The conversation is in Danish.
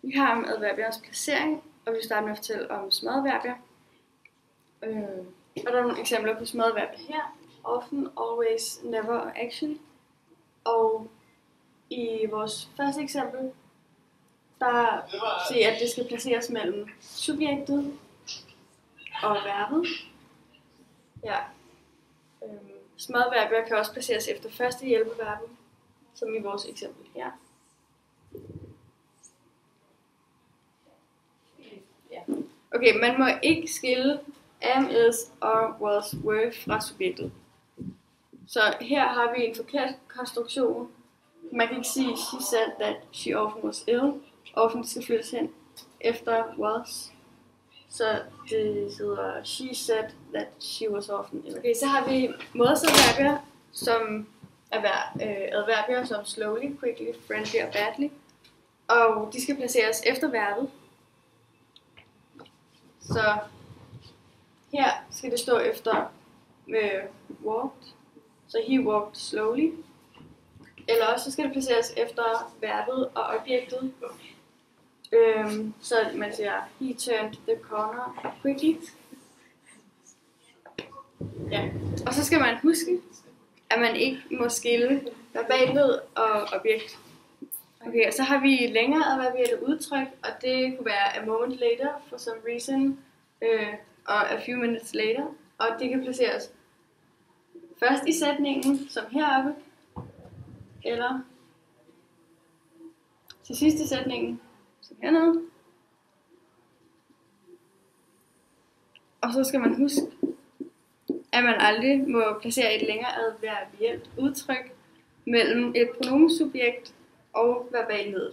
Vi har om adverbiernes placering, og vi starter med at fortælle om småadverbier. Og der er nogle eksempler på småadverbier her. Often, always, never og actually. Og i vores første eksempel, der siger at det skal placeres mellem subjektet og verbet. Ja. Småadverbier kan også placeres efter første hjælpeverben, som i vores eksempel her. Okay, man må ikke skille am, is og was, were fra subjektet. Så her har vi en forkert konstruktion. Man kan ikke sige, she said that she often was ill. Often skal flyttes hen efter was. Så det hedder, she said that she was often ill. Okay, så har vi modsadverbier, som adverbier som slowly, quickly, friendly og badly. Og de skal placeres efter verbet. Så her skal det stå efter walked. Så he walked slowly. Eller også så skal det placeres efter verbet og objektet. Så man siger, he turned the corner quickly. Ja. Og så skal man huske, at man ikke må skille verbalhed og objekt. Okay, og så har vi længere adverbielle udtryk, og det kunne være a moment later for some reason, og a few minutes later. Og det kan placeres først i sætningen, som heroppe, eller til sidst i sætningen, som hernede. Og så skal man huske, at man aldrig må placere et længere adverbielt udtryk mellem et pronomensubjekt og verbalhed.